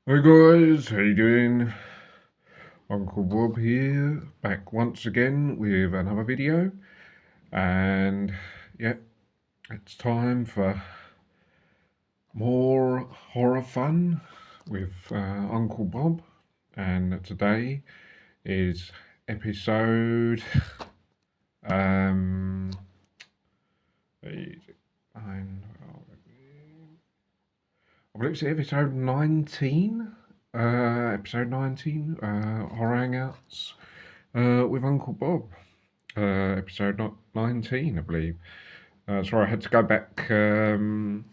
Hey guys, how you doing? Uncle Bob here, back once again with another video, and yeah, it's time for more horror fun with Uncle Bob, and today is episode um nine, I believe it's episode 19. Episode 19, Horror Hangouts with Uncle Bob. Episode 19, I believe. Sorry, I had to go back and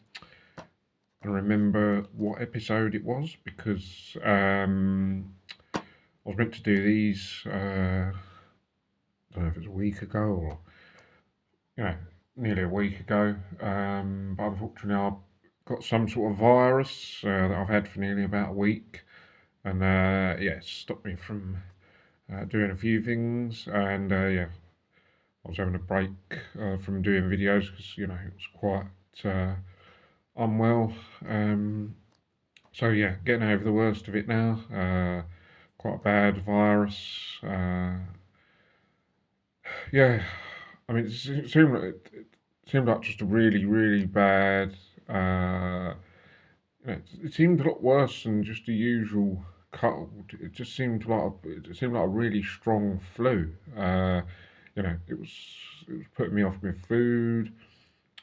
remember what episode it was because I was meant to do these, I don't know if it was a week ago or, you know, nearly a week ago. But unfortunately, I've got some sort of virus that I've had for nearly about a week. And yeah, it stopped me from doing a few things. And yeah, I was having a break from doing videos because it was quite unwell. Um, so yeah, getting over the worst of it now. Quite a bad virus. Yeah, I mean, it seemed like just a really, really bad. Uh, it seemed a lot worse than just the usual cold. It seemed like a really strong flu. It was putting me off my food.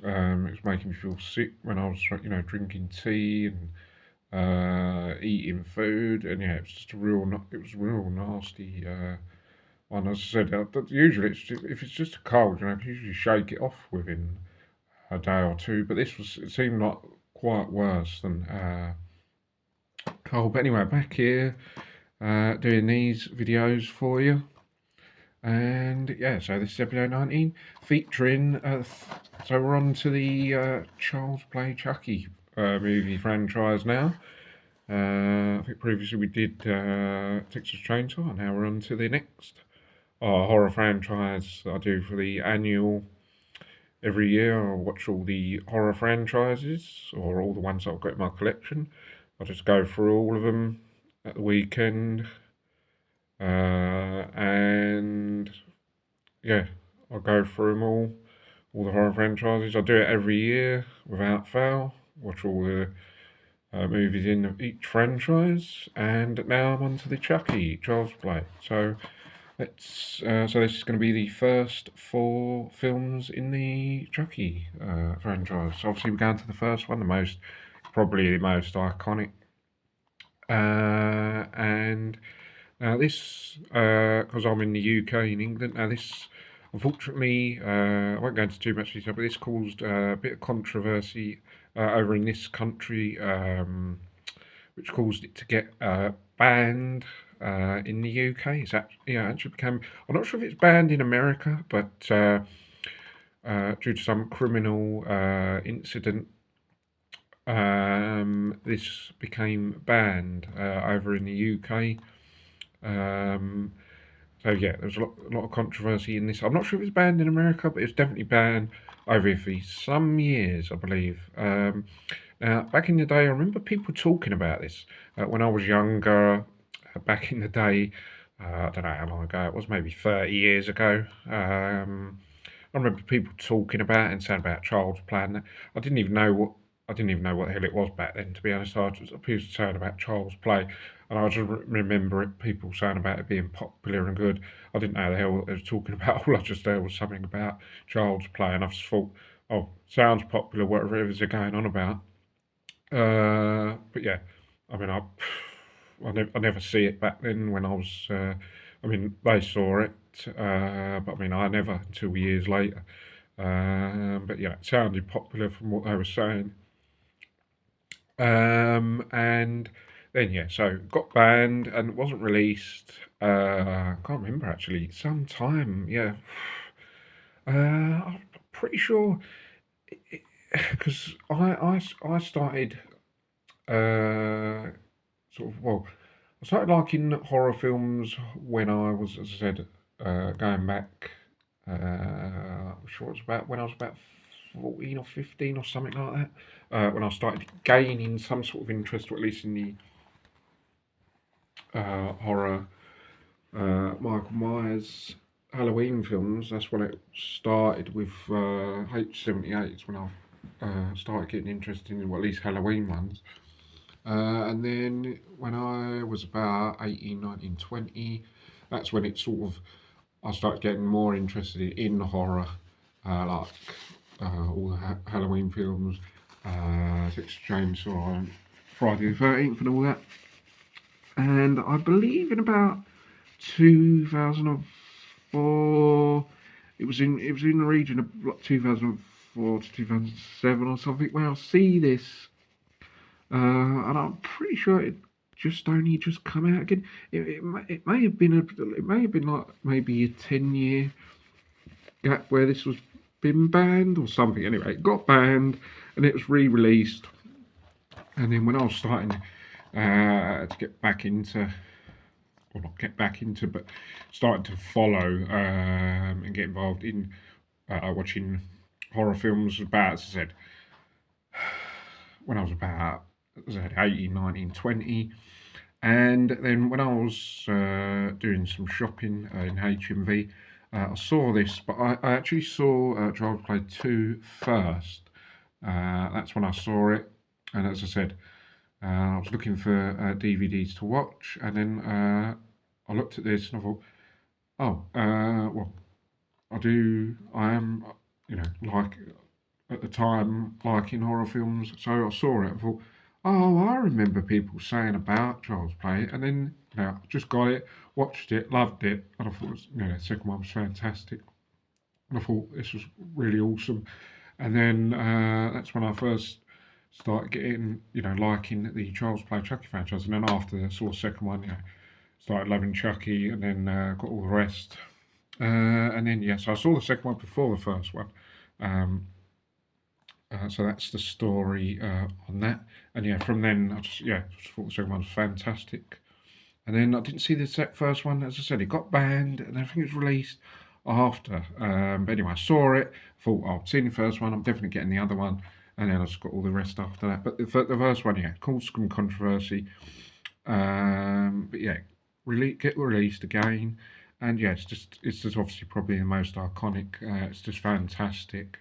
It was making me feel sick when I was drinking tea and eating food, and yeah, it was just it was a real nasty one. As I said, usually if it's just a cold, I can usually shake it off within a day or two. But it seemed like quite worse than cold. But anyway, back here doing these videos for you. And yeah, so this is episode 19 featuring. So we're on to the Child's Play Chucky movie franchise now. I think previously we did Texas Chainsaw, and now we're on to the next horror franchise I do for the annual. Every year I watch all the horror franchises, or all the ones that I've got in my collection. I just go through all of them at the weekend, and yeah, I'll go through them all the horror franchises. I do it every year without fail. Watch all the movies in each franchise, and now I'm on to the Chucky Child's Play. So this is going to be the first four films in the Chucky franchise. So obviously we're going to the first one, probably the most iconic, and now this, because I'm in the UK in England. Now this, unfortunately, I won't go into too much detail, but this caused a bit of controversy over in this country, which caused it to get banned in the UK. Actually became. I'm not sure if it's banned in America, but due to some criminal incident, this became banned over in the UK. Um, so yeah, there was a lot of controversy in this. I'm not sure if it's banned in America, but it's definitely banned over here for some years, I believe. Now, back in the day, I remember people talking about this when I was younger. Back in the day, I don't know how long ago it was, maybe 30 years ago. I remember people talking about it and saying about Child's Play. And I didn't even know what I didn't even know what the hell it was back then. To be honest, people saying about Child's Play, and I just remember people saying about it being popular and good. I didn't know the hell they was talking about. All I just heard was something about Child's Play, and I just thought, oh, sounds popular, whatever it is they're going on about. But yeah, I mean, I never see it back then when I was. I mean, they saw it, but I mean, I never until years later. But yeah, it sounded popular from what they were saying. And then yeah, so got banned and wasn't released. I can't remember actually. Some time, yeah. I'm pretty sure because I started uh, I started liking horror films when I was, as I said, going back. I'm sure it was about when I was about 14 or 15 or something like that. When I started gaining some sort of interest, or at least in the horror, Michael Myers Halloween films. That's when it started with H78. When I started getting interested in, well, at least Halloween ones. And then when I was about 18, 19, 20, that's when it sort of, I started getting more interested in horror, like all the Halloween films, Texas Chainsaw, and Friday the 13th, and all that. And I believe in about 2004, it was in the region of like 2004 to 2007 or something, where I see this, and I'm pretty sure it just come out again. It may have been it may have been like maybe a 10 year gap where this was been banned or something. Anyway, it got banned and it was re-released. And then when I was starting to get back into, or not get back into, but starting to follow and get involved in watching horror films, about, as I said, when I was about, as I said, 18, 19, 20. And then when I was doing some shopping in HMV, I saw this, but I actually saw Child's Play 2 first. That's when I saw it. And as I said, I was looking for DVDs to watch. And then I looked at this and I thought, oh, well, I am, like at the time, liking horror films. So I saw it and thought, oh, I remember people saying about Child's Play. And then, I just got it, watched it, loved it. And I thought, the second one was fantastic. And I thought this was really awesome. And then that's when I first started getting, liking the Child's Play Chucky franchise. And then after I saw the second one, started loving Chucky and then got all the rest. And then, so I saw the second one before the first one. So that's the story on that. And from then, I just thought the second one was fantastic. And then I didn't see the first one, as I said, it got banned and everything was released after. But anyway, I saw it, thought, oh, I've seen the first one, I'm definitely getting the other one. And then I just got all the rest after that. But the first one, caused some controversy. But get released again. And it's just obviously probably the most iconic. It's just fantastic.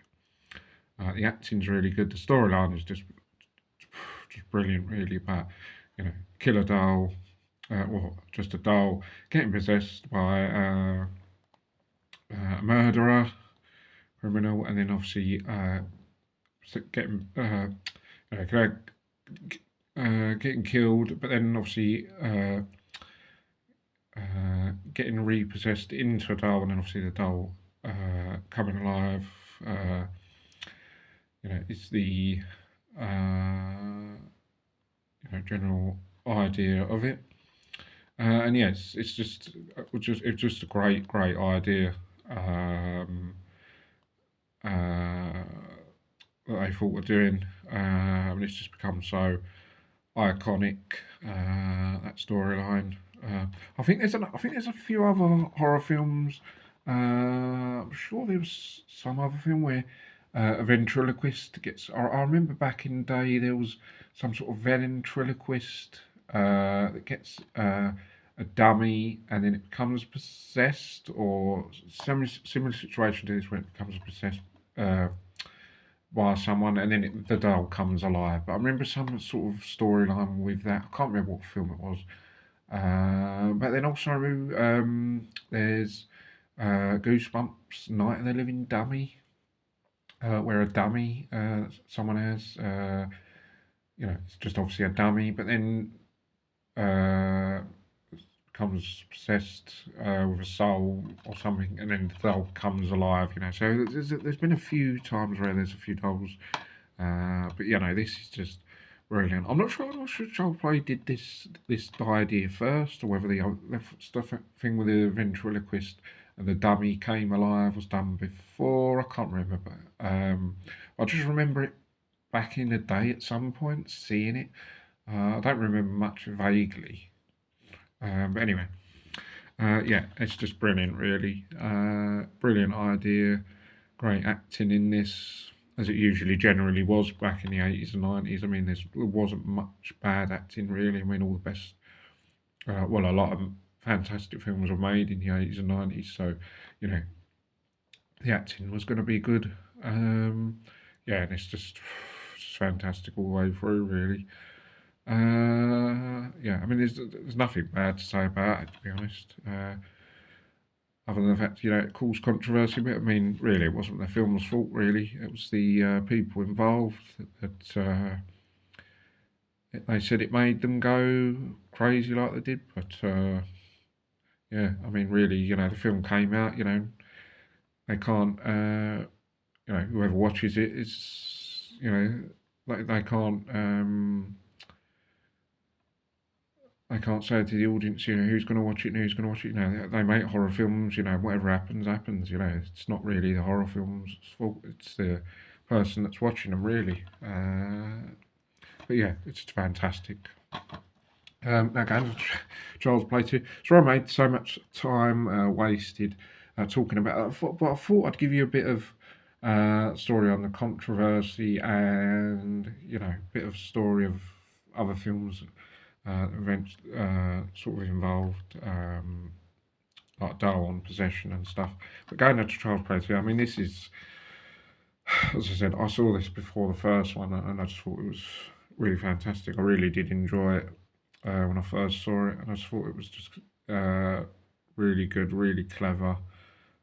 The acting's really good. The storyline is just brilliant, really, about killer doll, or just a doll getting possessed by a murderer, criminal, and then obviously getting getting killed, but then obviously getting repossessed into a doll, and then obviously the doll coming alive. It's the general idea of it. And yes, it's just a great idea that they thought of doing, and it's just become so iconic, that storyline. I think there's a few other horror films. I'm sure there was some other film where a ventriloquist gets. I remember back in the day there was some sort of ventriloquist that gets a dummy and then it becomes possessed, or similar situation to this where it becomes possessed by someone and then the doll comes alive. But I remember some sort of storyline with that. I can't remember what film it was. But then also there's Goosebumps, Night of the Living Dummy, where a dummy someone has, it's just obviously a dummy, but then becomes possessed with a soul or something, and then the doll comes alive. So there's been a few times where there's a few dolls, but this is just brilliant. I'm not sure Child Play did this idea first, or whether the stuff thing with the ventriloquist and the dummy came alive was done before. I can't remember, but I just remember it back in the day at some point, seeing it. I don't remember much vaguely. But anyway, it's just brilliant, really. Brilliant idea, great acting in this, as it usually generally was back in the 80s and 90s. I mean, there wasn't much bad acting, really. I mean, all the best Well, a lot of fantastic films were made in the 80s and 90s, so you know the acting was going to be good. Um, yeah, and it's just fantastic all the way through, really. Yeah, I mean, there's nothing bad to say about it, to be honest. Other than the fact, it caused controversy, but I mean, really, it wasn't the film's fault, really. It was the people involved that they said it made them go crazy like they did. But yeah, I mean, really, the film came out, they can't, whoever watches it is, they can't. They can't say to the audience, who's going to watch it and who's going to watch it. They make horror films, whatever happens, happens. It's not really the horror film's fault. It's the person that's watching them, really. But yeah, it's just fantastic. Now going to Charles Play 2. Sorry I made so much time wasted talking about that, but I thought I'd give you a bit of story on the controversy and, a bit of story of other films events sort of involved, like Darwin possession and stuff. But going into Charles Play 2, I mean, this is, as I said, I saw this before the first one, and I just thought it was really fantastic. I really did enjoy it when I first saw it, and I just thought it was just really good, really clever,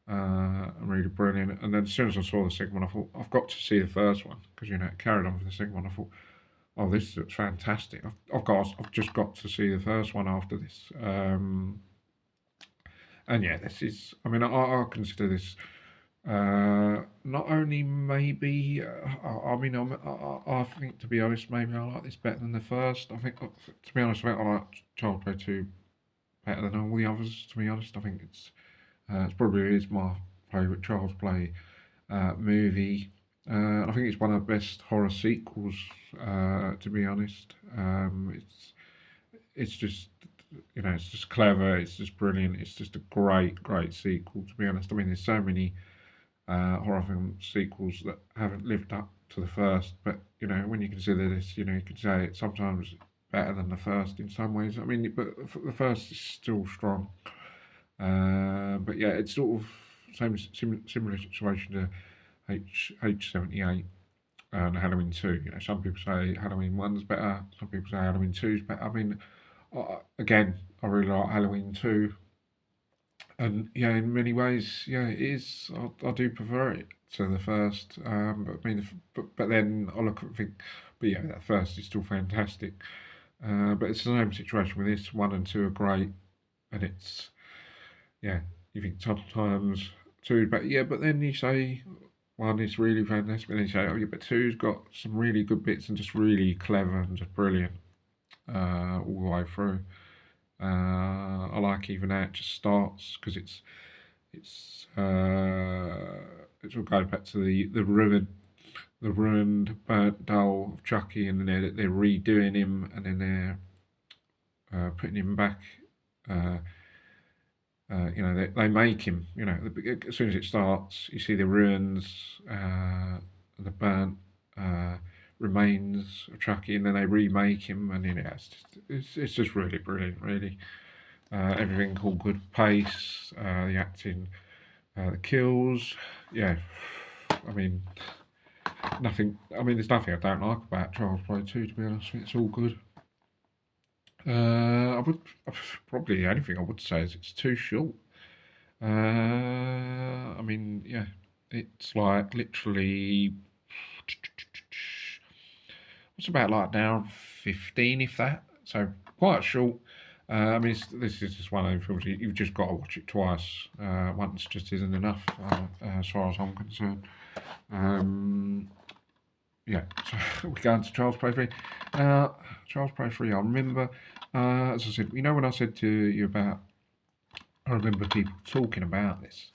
and really brilliant. And then as soon as I saw the second one, I thought, I've got to see the first one, because, it carried on for the second one. I thought, oh, this looks fantastic. I've just got to see the first one after this. And yeah, this is, I mean, I consider this not only maybe, I mean, I think, to be honest, maybe I like this better than the first. I think, to be honest, I like Child Play 2 better than all the others, to be honest. I think it's probably is my favourite Child's Play movie. I think it's one of the best horror sequels, to be honest. It's just it's just clever. It's just brilliant. It's just a great sequel, to be honest. I mean, there's so many horror film sequels that haven't lived up to the first, but when you consider this, you could say it's sometimes better than the first in some ways. I mean, but the first is still strong. But yeah, it's sort of similar situation to H78 and Halloween 2. Some people say Halloween 1's better, some people say Halloween 2's better. I mean, again, I really like Halloween 2. And yeah, in many ways, yeah, it is. I do prefer it to the first. But I mean, but then I look and think, but yeah, that first is still fantastic. But it's the same situation with this. 1 and 2 are great, and it's yeah. You think sometimes 2, but yeah, but then you say 1 is really fantastic, and then you say, oh yeah, but 2's got some really good bits and just really clever and just brilliant all the way through. I like even how it just starts, because it's all going back to the ruined burnt doll of Chucky, and then they're redoing him, and then they're putting him back. They make him. As soon as it starts, you see the ruins, the burnt remains of Chucky, and then they remake him, and it's just really brilliant, really. Everything called good pace, the acting, the kills, yeah. I mean, nothing. I mean, there's nothing I don't like about Child's Play 2. To be honest, I think it's all good. I would probably the only thing I would say is it's too short. I mean, yeah, it's like literally. It's about like an hour and 15, if that. So quite short. I mean, this is just one of those films you've just got to watch it twice. Once just isn't enough, as far as I'm concerned. Yeah, so we're going to Charles Play 3. Charles Play 3, I remember, as I said, when I said to you about, I remember people talking about this.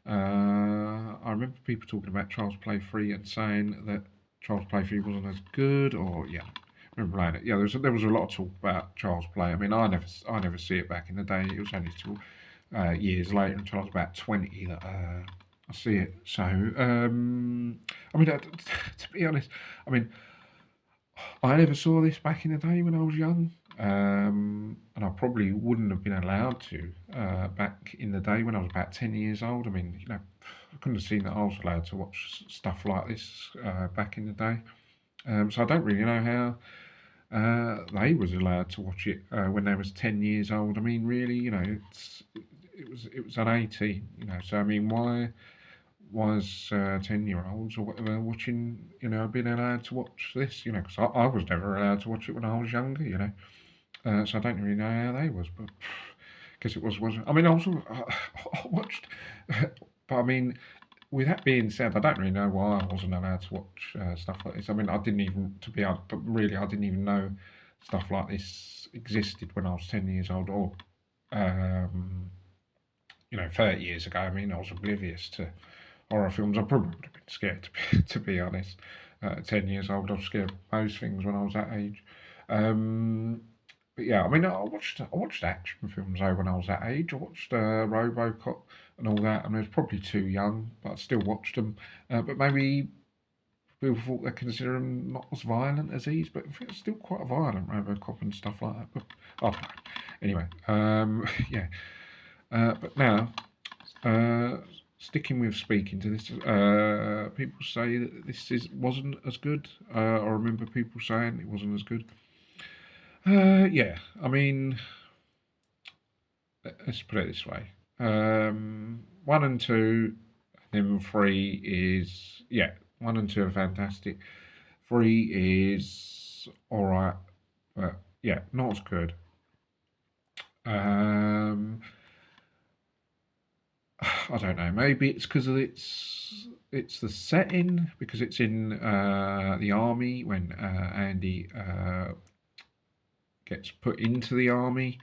I remember people talking about Charles Play 3 and saying that Charles Play 3 wasn't as good, or yeah, I remember playing it. Yeah, there was a lot of talk about Charles Play. I mean, I never see it back in the day. It was only till years later, until I was about 20, that I see it. So, I mean, to be honest, I mean, I never saw this back in the day when I was young, and I probably wouldn't have been allowed to back in the day when I was about 10 years old. I mean, I couldn't have seen that I was allowed to watch stuff like this back in the day. So I don't really know how they was allowed to watch it when they was 10 years old. I mean, really, it was an 18, So I mean, why was 10-year-olds or whatever watching, being allowed to watch this, because I was never allowed to watch it when I was younger, so I don't really know how they was, but guess it was. I mean, I watched, but I mean, with that being said, I don't really know why I wasn't allowed to watch stuff like this. I mean, I didn't even, to be honest, but really, I didn't even know stuff like this existed when I was 10 years old, or um, 30 years ago. I mean, I was oblivious to horror films. I probably would have been scared, to be honest. At 10 years old, I was scared of most things when I was that age. Um, but yeah, I mean, I watched action films though when I was that age. I watched RoboCop and all that, and I was probably too young, but I still watched them. But maybe people thought they consider them not as violent as these, but I think it's still quite violent, RoboCop and stuff like that. But I don't know. Anyway, yeah. But now, uh, sticking with speaking to this, people say that this wasn't as good. I remember people saying it wasn't as good. Yeah, I mean, let's put it this way. One and two, and then three is, yeah, one and two are fantastic. Three is all right, but yeah, not as good. Um, I don't know. Maybe it's because it's the setting, because it's in the army when Andy gets put into the army.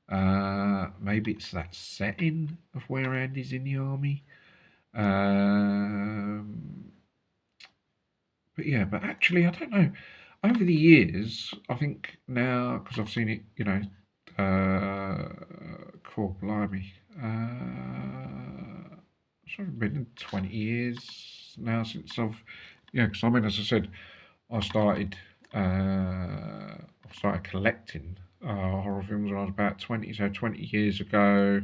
Maybe it's that setting of where Andy's in the army. Um, but yeah, but actually, I don't know. Over the years, I think now, because I've seen it, cool, blimey. It's probably been 20 years now since because I mean, as I said, I started, I started collecting horror films when I was about 20, so 20 years ago.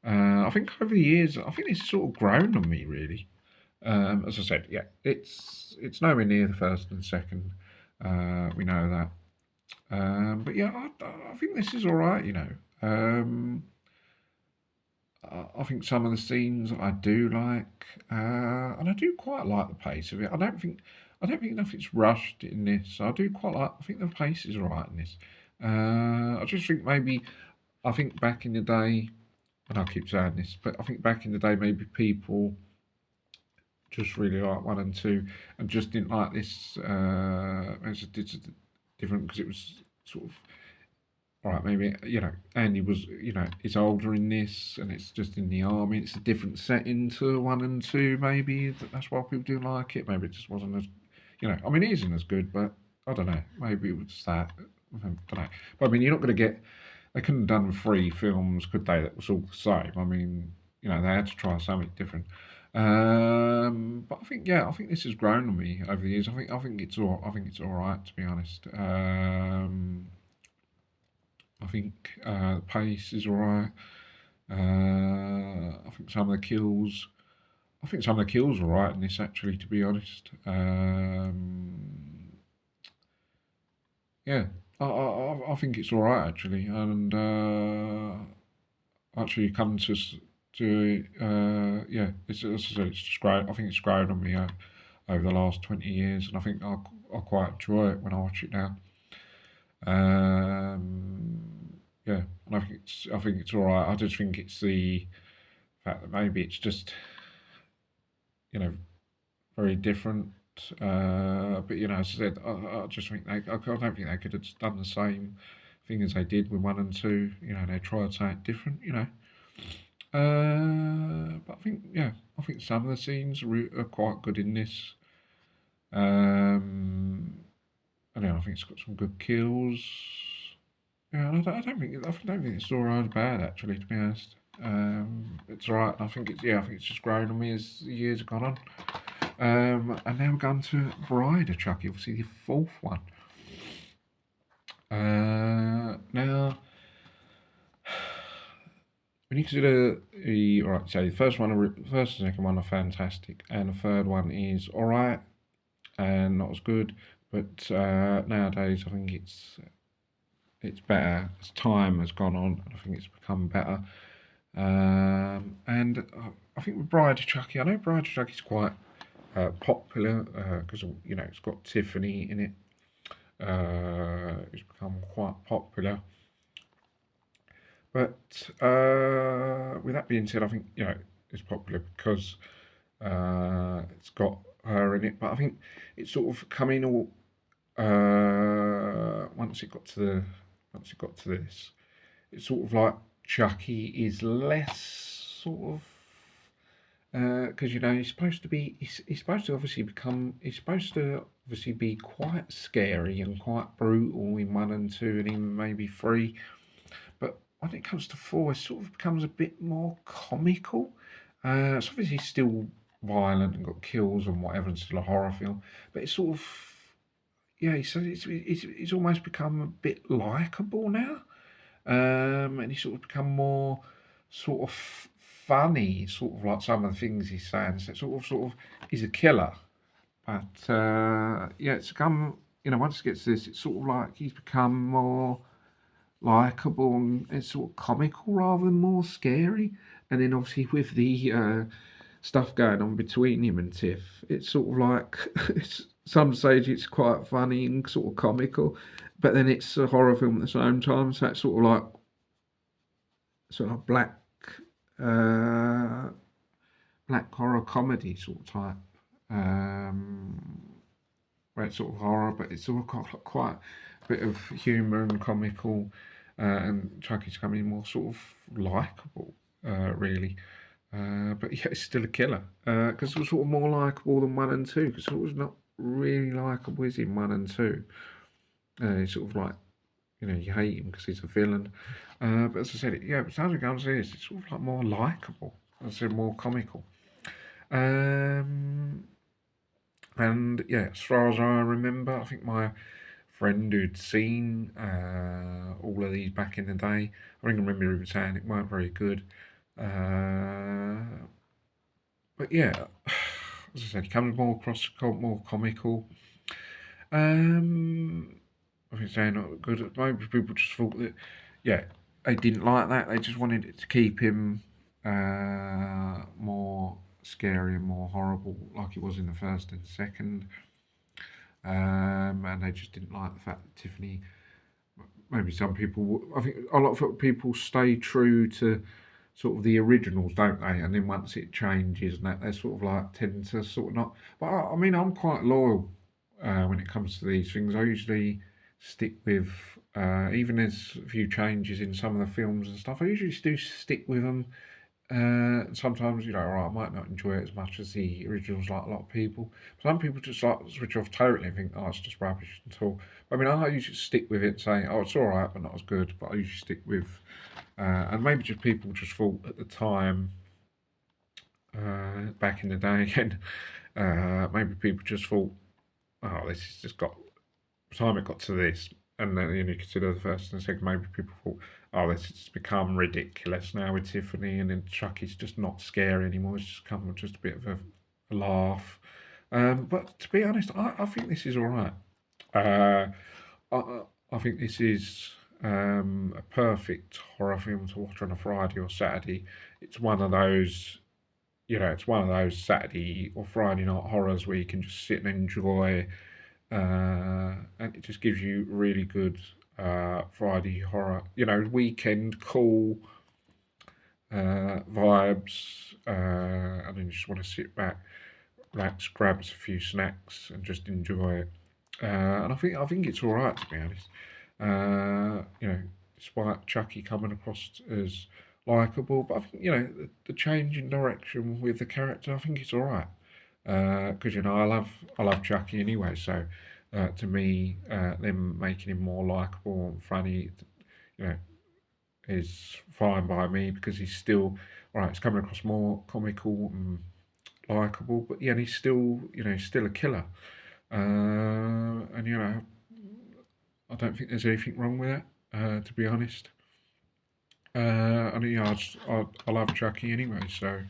I think over the years, I think it's sort of grown on me, really. As I said, yeah, it's nowhere near the first and second. We know that. But yeah, I think this is all right. I think some of the scenes I do like, and I do quite like the pace of it. I don't think nothing's rushed in this. I do quite like. I think the pace is all right in this. I just think maybe I think back in the day, and I keep saying this, but I think back in the day maybe people just really like one and two, and just didn't like this. It's different because it was sort of all right. Maybe Andy was is older in this, and it's just in the army. It's a different setting to one and two. Maybe that's why people do like it. Maybe it just wasn't as I mean, it isn't as good, but I don't know. Maybe it was that. I don't know. But I mean, you're not going to get. They couldn't have done three films, could they? That was all the same. I mean, they had to try something different. But I think I think this has grown on me over the years. I think it's all right, to be honest. I think the pace is all right. I think some of the kills. I think some of the kills are right in this, actually, to be honest. Yeah, I think it's all right, actually, and actually come to yeah, as I said, it's just grown. I think it's grown on me over the last 20 years, and I think I quite enjoy it when I watch it now. Yeah, and I think it's all right. I just think it's the fact that maybe it's just you know very different. But as I said, I just think I don't think they could have just done the same thing as they did with one and two. They tried something different. But I think some of the scenes are quite good in this. Um, and then I think it's got some good kills. Yeah, I don't think it's all right bad, actually, to be honest. It's all right. I think it's just grown on me as the years have gone on. And now we're going to Bride of Chucky, obviously the fourth one. Now, when you consider alright, so the first first and second one are fantastic, and the third one is alright and not as good. But nowadays, I think it's better as time has gone on. I think it's become better. And I think with Bride of Chucky, I know Bride of Chucky is quite popular because it's got Tiffany in it. It's become quite popular. But with that being said, I think it's popular because it's got her in it. But I think it's sort of coming all once it got to this, it's sort of like Chucky is less sort of because he's supposed to obviously be quite scary and quite brutal in 1 and 2 and even maybe 3. But when it comes to 4, it sort of becomes a bit more comical. It's obviously still violent and got kills and whatever, and still a horror film. But it's sort of so it's almost become a bit likable now, and he's sort of become more sort of funny, sort of like some of the things he's saying. So sort of, he's a killer. But it's become once it gets to this, it's sort of like he's become more likable and it's sort of comical rather than more scary. And then obviously with the stuff going on between him and Tiff, it's sort of like some stage it's quite funny and sort of comical, but then it's a horror film at the same time. So it's sort of uh, black horror comedy sort of type. Where it's sort of horror, but it's sort of got quite a bit of humour and comical, and Chucky's coming more sort of likable, really. But yeah, it's still a killer because it was sort of more likable than 1 and 2. Because it was not really likable, is in 1 and 2. It's sort of like you hate him because he's a villain. But as I said, but as it comes to this, it's sort of like more likable. As I said, more comical. And yeah, as far as I remember, I think my friend who'd seen all of these back in the day, I think I remember him saying it weren't very good. But yeah, as I said, it comes more more comical. I think saying not good. Maybe people just thought that, they didn't like that. They just wanted it to keep him more scary and more horrible, like it was in the first and second. And they just didn't like the fact that Tiffany. Maybe some people. I think a lot of people stay true to sort of the originals, don't they? And then once it changes, and that they sort of like tend to sort of not. But I mean, I'm quite loyal when it comes to these things. I usually stick with, even there's a few changes in some of the films and stuff. I usually do stick with them. Sometimes, I might not enjoy it as much as the originals, like a lot of people. Some people just like switch off totally and think, oh, it's just rubbish and all. I mean, I usually stick with it, saying, oh, it's all right, but not as good. But I usually stick with, and maybe just people just thought at the time, back in the day again, maybe people just thought, oh, this has just got, time it got to this, and then you consider the first and second, maybe people thought, oh, this has become ridiculous now with Tiffany, and then Chucky's just not scary anymore. It's just come with just a bit of a laugh. But to be honest, I think this is all right. I think this is a perfect horror film to watch on a Friday or Saturday. It's one of those, it's one of those Saturday or Friday night horrors where you can just sit and enjoy, and it just gives you really good Friday horror, weekend cool vibes, and then you just want to sit back, relax, grab a few snacks, and just enjoy it. And I think it's all right, to be honest. Despite Chucky coming across as likable, but I think the change in direction with the character, I think it's all right. Because I love Chucky anyway, so to me, them making him more likable and funny, you know, is fine by me because he's still all right. It's coming across more comical and likable, but yeah, and he's still, still a killer. And I don't think there's anything wrong with that, to be honest. And I love Chucky anyway, so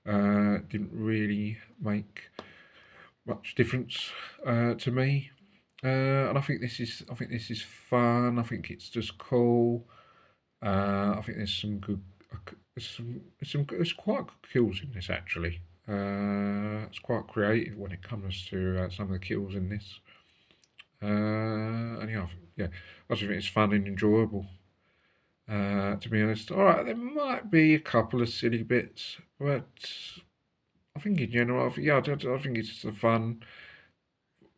it didn't really make much difference to me. And I think this is fun. I think it's just cool. I think there's some good, there's quite good kills in this actually. It's quite creative when it comes to some of the kills in this. And I just think it's fun and enjoyable. To be honest, all right, there might be a couple of silly bits, but I think in general, I think it's just a fun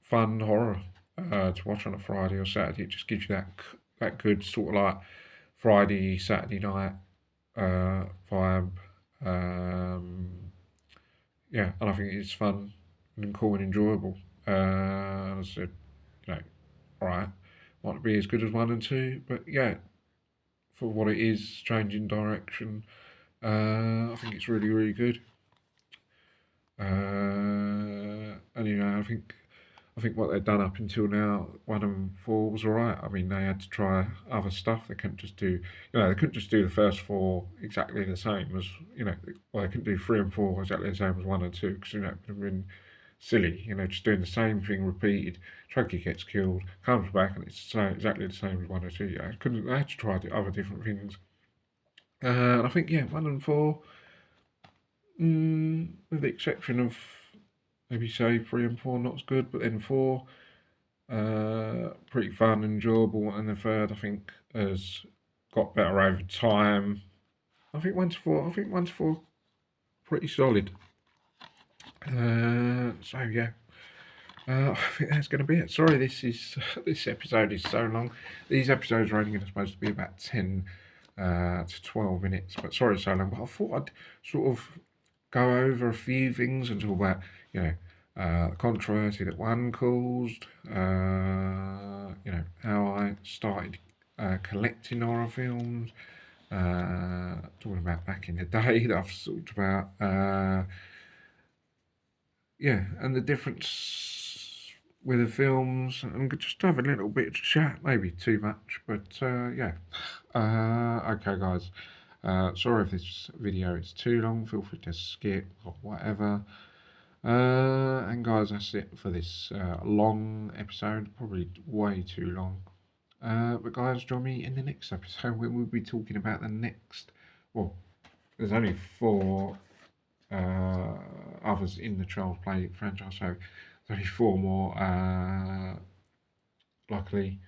horror to watch on a Friday or Saturday. It just gives you that good sort of like Friday Saturday night vibe. Um, yeah, and I think it's fun and cool and enjoyable. As I said, you know, all right, might not be as good as one and two, but yeah, for what it is, changing direction. I think it's really, really good. And I think what they've done up until now, 1 and 4 was alright. I mean, they had to try other stuff. They couldn't just do the first four exactly the same as they couldn't do 3 and 4 exactly the same as 1 and 2 because it would have been silly. Just doing the same thing repeated. Chucky gets killed, comes back, and it's exactly the same as 1 and 2. They had to try other different things. And I think 1 and 4, with the exception of maybe say 3 and 4 not as good, but then 4 pretty fun and enjoyable, and the third I think has got better over time. I think 1 to 4 pretty solid. So yeah. I think that's going to be it. Sorry, this episode is so long. These episodes are only going to supposed to be about 10 to 12 minutes, but sorry it's so long. But I thought I'd sort of go over a few things and talk about, the controversy that one caused, how I started collecting horror films, talking about back in the day that I've talked about, and the difference with the films, and just have a little bit of chat, maybe too much, but okay, guys. Sorry if this video is too long. Feel free to skip or whatever. And guys, that's it for this long episode. Probably way too long. But guys, join me in the next episode when we'll be talking about the next. Well, there's only 4 others in the Child's Play franchise, so there's only 4 more. Luckily,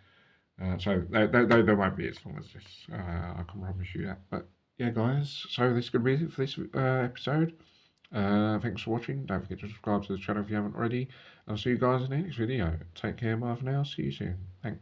so they won't be as long as this. I can promise you that. But yeah, guys. So this is gonna be it for this episode. Thanks for watching. Don't forget to subscribe to the channel if you haven't already. I'll see you guys in the next video. Take care, bye for now. See you soon. Thanks.